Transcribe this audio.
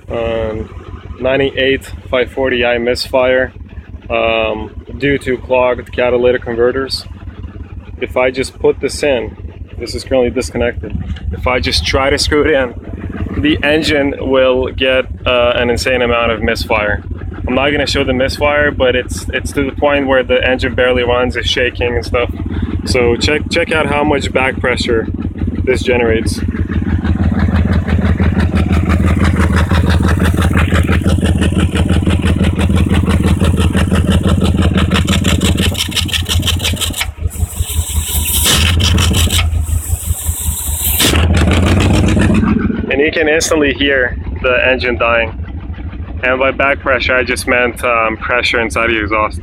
98 540i misfire due to clogged catalytic converters. If I just put this in, this is currently disconnected. If I just try to screw it in, the engine will get an insane amount of misfire. I'm not going to show the misfire, but it's to the point where the engine barely runs, it's shaking and stuff. So check out how much back pressure this generates. And you can instantly hear the engine dying. And by back pressure, I just meant pressure inside the exhaust.